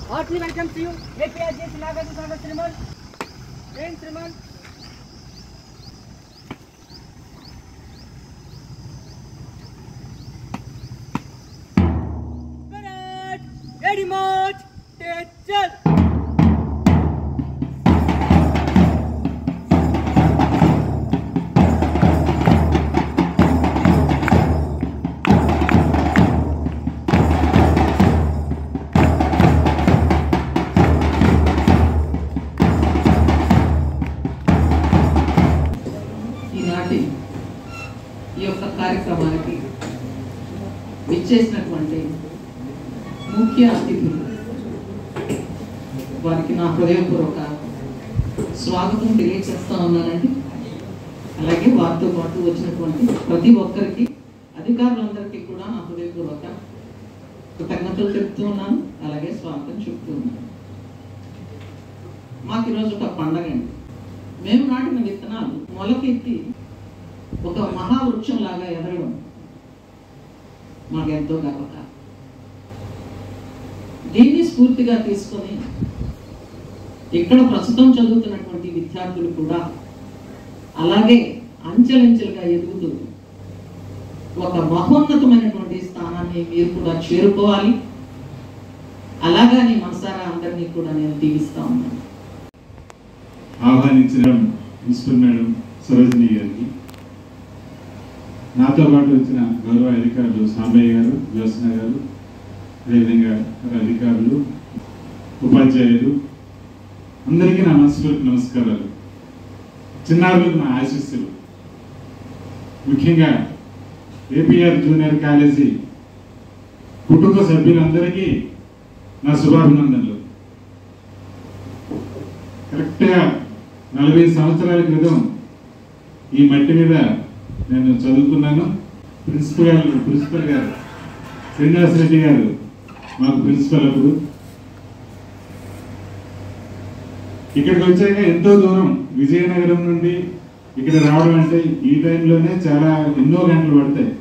Heartily welcome to you, APRJ Sinagatu Sagar Sriman. Jai Sriman. Parade, ready march, attention. కార్యక్రమానికి విచ్చేసినటువంటి ముఖ్య అతిథులు వారికి నా హృదయపూర్వక స్వాగతం తెలియజేస్తా ఉన్నానండి. అలాగే వారితో పాటు వచ్చినటువంటి ప్రతి ఒక్కరికి అధికారులందరికీ కూడా నా హృదయపూర్వక కృతజ్ఞతలు చెప్తూ ఉన్నాను. అలాగే స్వాగతం చెప్తూ ఉన్నాను. మాకు ఈరోజు ఒక పండగ అండి. మేము నాటిన విత్తనాలు మొలకెత్తి ఒక మహావృక్షం లాగా ఎదగడం మాకు ఎంతో గర్వకారణం. దీన్ని స్ఫూర్తిగా తీసుకొని ఇక్కడ ప్రస్తుతం చదువుతున్నటువంటి విద్యార్థులు కూడా అలాగే అంచెలంచెలుగా ఎదుగుతూ ఒక మహోన్నతమైనటువంటి స్థానాన్ని మీరు కూడా చేరుకోవాలి. అలాగని మనసారా అందరినీ కూడా నేను దీవిస్తా ఉన్నాను. ఆహ్వానించిన ప్రిన్సిపల్ మేడం సరోజిని గారికి, నాతో పాటు వచ్చిన గౌరవ అధికారులు సాంబయ్య గారు, జ్యోత్స్న గారు, అదేవిధంగా అధికారులు, ఉపాధ్యాయులు అందరికీ నా మనస్ఫూర్తి నమస్కారాలు. చిన్నారులకు నా ఆశీస్సులు. ముఖ్యంగా ఏపీఆర్ జూనియర్ కాలేజీ కుటుంబ సభ్యులందరికీ నా శుభాభినందనలు. కరెక్ట్గా 40 సంవత్సరాల క్రితం ఈ మట్టి మీద నేను చదువుకున్నాను. ప్రిన్సిపల్ గారు శ్రీనివాస్ రెడ్డి గారు మాకు ప్రిన్సిపల్. అప్పుడు ఇక్కడికి వచ్చాక ఎంతో దూరం విజయనగరం నుండి ఇక్కడ రావడం అంటే ఈ టైంలోనే చాలా ఎన్నో గంటలు పడతాయి.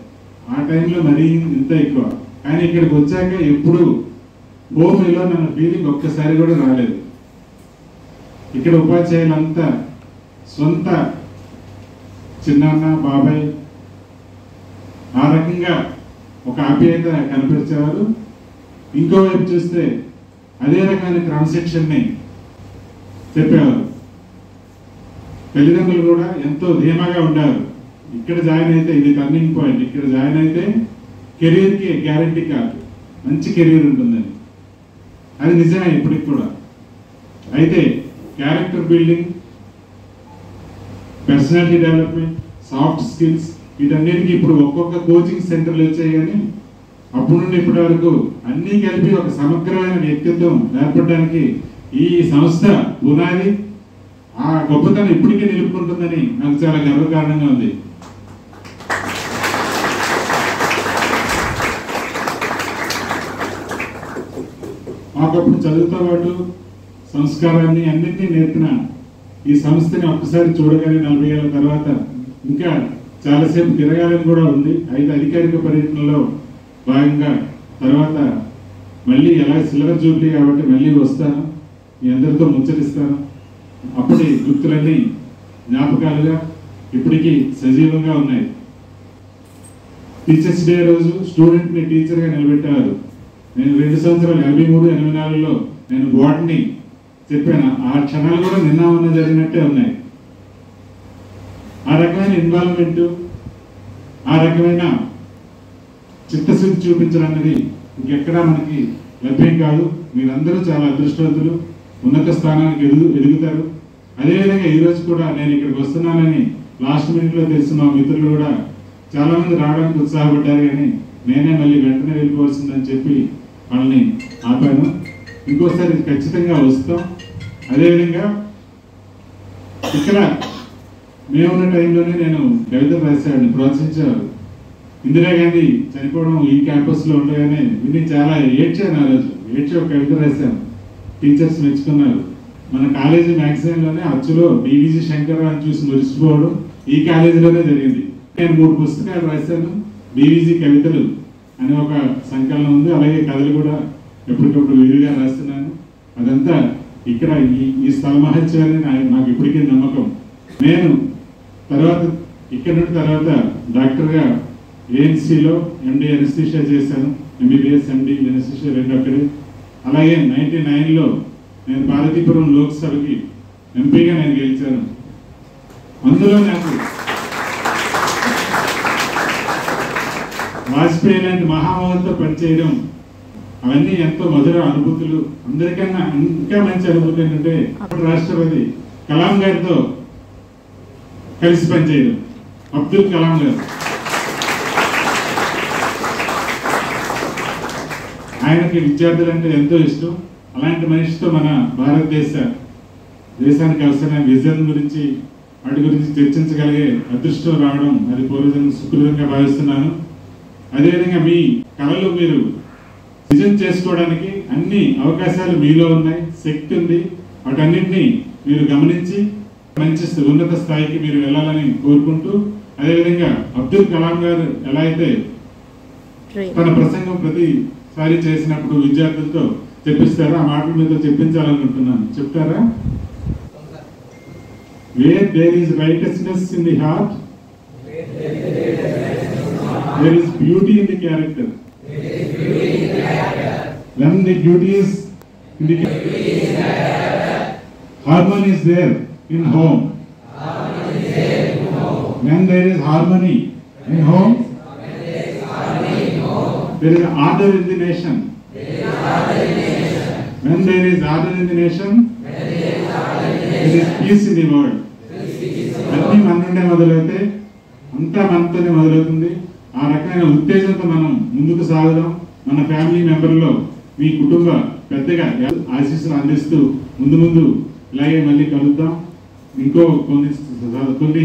ఆ టైంలో మరీ ఇంత ఎక్కువ. కానీ ఇక్కడికి వచ్చాక ఎప్పుడు హోమ్ ఎలో నన్ను ఫీలింగ్ ఒక్కసారి కూడా రాలేదు. ఇక్కడ ఉపాధ్యాయులంతా సొంత చిన్నాన్న, బాబాయ్ ఆ రకంగా ఒక ఆప్యాయత కనిపించేవారు. ఇంకోవైపు చూస్తే అదే రకమైన క్రమశిక్షణని చెప్పేవారు. తల్లిదండ్రులు కూడా ఎంతో ధీమాగా ఉండేవారు. ఇక్కడ జాయిన్ అయితే ఇది టర్నింగ్ పాయింట్, ఇక్కడ జాయిన్ అయితే కెరీర్కి గ్యారంటీ కాదు, మంచి కెరీర్ ఉంటుందని. అది నిజమే ఇప్పటికి కూడా. అయితే character building, personality development, soft skills వీటన్నిటికీ ఇప్పుడు ఒక్కొక్క కోచింగ్ సెంటర్లు వచ్చాయి. కానీ అప్పటి నుండి ఇప్పటి వరకు అన్నీ కలిపి ఒక సమగ్రమైన వ్యక్తిత్వం ఏర్పడడానికి ఈ సంస్థ పునాది. ఆ గొప్పతనం ఇప్పటికీ నిలుపుకుంటుందని నాకు చాలా గర్వకారణంగా ఉంది. మాకప్పుడు చదువుతో పాటు సంస్కారాన్ని అన్నింటినీ నేర్పిన ఈ సంస్థని ఒక్కసారి చూడగానే 40 ఏళ్ళ తర్వాత ఇంకా చాలాసేపు తిరగాలని కూడా ఉంది. అయితే అధికారిక పర్యటనలో భాగంగా తర్వాత మళ్ళీ ఎలా సిల్వర్ జూబ్లీ కాబట్టి మళ్ళీ వస్తాను, మీ అందరితో ముచ్చటిస్తాను. అప్పటి గుర్తులన్నీ జ్ఞాపకాలుగా ఇప్పటికీ సజీవంగా ఉన్నాయి. టీచర్స్ డే రోజు స్టూడెంట్ని టీచర్గా నిలబెట్టేవారు. నేను 2 సంవత్సరాలు 83, 84లో నేను బోటనీ చెప్పాను. ఆ క్షణాలు కూడా నిన్న మొన్న జరిగినట్టే ఉన్నాయి. ఆ రకమైన ఇన్వాల్వ్మెంట్, ఆ రకమైన చిత్తశుద్ధి చూపించడం అనేది ఇంకెక్కడా మనకి లభ్యం కాదు. మీరందరూ చాలా అదృష్టవంతులు, ఉన్నత స్థానానికి ఎదుగుతారు. అదేవిధంగా ఈరోజు కూడా నేను ఇక్కడికి వస్తున్నానని లాస్ట్ మినిట్లో తెలిసిన మా మిత్రులు కూడా చాలా మంది రావడానికి ఉత్సాహపడ్డారు. కానీ నేనే మళ్ళీ వెంటనే వెళ్ళిపోవాల్సిందని చెప్పి వాళ్ళని ఆపాను. ఇంకోసారి ఖచ్చితంగా వస్తాం. అదేవిధంగా ఇక్కడ మేమున్న టైంలోనే నేను కవితలు రాశాను, ప్రోత్సహించేవారు. ఇందిరాగాంధీ చనిపోవడం ఈ క్యాంపస్లో ఉండగానే విని చాలా ఏడ్చాను. ఆ రోజు ఏడ్చి ఒక కవిత రాశాను. టీచర్స్ మెచ్చుకున్నారు. మన కాలేజీ మ్యాగజైన్లోనే అచ్చులో డివిజి శంకర్ అని చూసి మురిసిపోవడం ఈ కాలేజీలోనే జరిగింది. నేను 3 పుస్తకాలు రాశాను. డివిజి కవితలు అని ఒక సంకలనం ఉంది. అలాగే కథలు కూడా ఎప్పటికప్పుడు విరిగా రాస్తున్నాను. అదంతా ఇక్కడ ఈ స్థల మహత్యాన్ని నాకు ఇప్పటికీ నమ్మకం. నేను తర్వాత ఇక్కడ నుండి తర్వాత డాక్టర్గా ఏఎన్సీలో ఎండి ఎనస్థీషియా చేశాను. ఎంబీబీఎస్ ఎండి ఎనస్థీషియా 2 అక్కడే. అలాగే 99లో నేను పార్వతీపురం లోక్సభకి ఎంపీగా నేను గెలిచాను. అందులో నాకు వాజ్పేయి లాంటి మహామహులతో పనిచేయడం అవన్నీ ఎంతో మధుర అనుభూతులు. అందరికన్నా ఇంకా మంచి అనుభూతి ఏంటంటే రాష్ట్రపతి కలాం గారితో కలిసి పనిచేయడం. అబ్దుల్ కలాం గారు, ఆయనకి విద్యార్థులంటే ఎంతో ఇష్టం. అలాంటి మనిషితో మన దేశానికి అవసరమైన విజన్ గురించి వాటి గురించి చర్చించగలిగే అదృష్టం రావడం అది పూర్వజన్మ సుకృతంగా భావిస్తున్నాను. అదేవిధంగా మీ కళలు మీరు నిజం చేసుకోవడానికి అన్ని అవకాశాలు మీలో ఉన్నాయి, శక్తి ఉంది. వాటన్నింటినీ మీరు గమనించి మంచి ఉన్నత స్థాయికి మీరు వెళ్ళాలని కోరుకుంటూ, అదేవిధంగా అబ్దుల్ కలాం గారు ఎలా అయితే తన ప్రసంగం ప్రతిసారి చేసినప్పుడు విద్యార్థులతో చెప్పిస్తారో ఆ మాటల మీద చెప్పించాలనుకుంటున్నాను. చెప్తారా? Where there is righteousness in the heart, there is beauty in the character. When the beauty is in the harmony is there in home. When there is harmony in home, there is order in the nation. When there is order in the nation, there is peace in the world. అన్నీ మన నుండే మొదలవుతే అంతా మనతోనే మొదలవుతుంది. ఆ రకమైన ఉత్తేజంతో మనం ముందుకు సాగుదాం. మన ఫ్యామిలీ మెంబర్లో మీ కుటుంబ పెద్దగా ఆశీస్సులు అందిస్తూ ముందు ఇలాగే మళ్ళీ కలుద్దాం. ఇంకో కొన్ని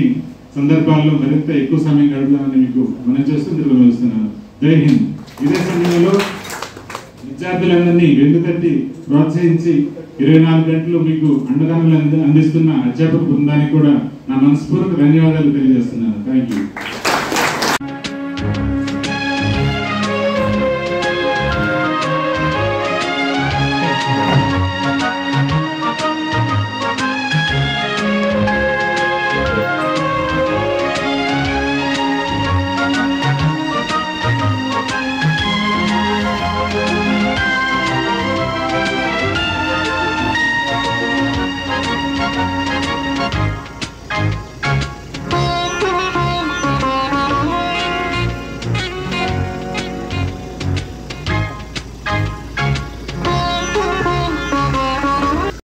సందర్భాల్లో మరింత ఎక్కువ సమయం గడుపుదామని మీకు మనం చేస్తూ నిర్వహిస్తున్నాను. జై హింద్. ఇదే సమయంలో విద్యార్థులందరినీ వెన్నుతట్టి ప్రోత్సహించి 24 గంటలు మీకు అండదండలు అందిస్తున్న అధ్యాపక బృందానికి కూడా నా మనస్ఫూర్తిక ధన్యవాదాలు తెలియజేస్తున్నాను. Thank you.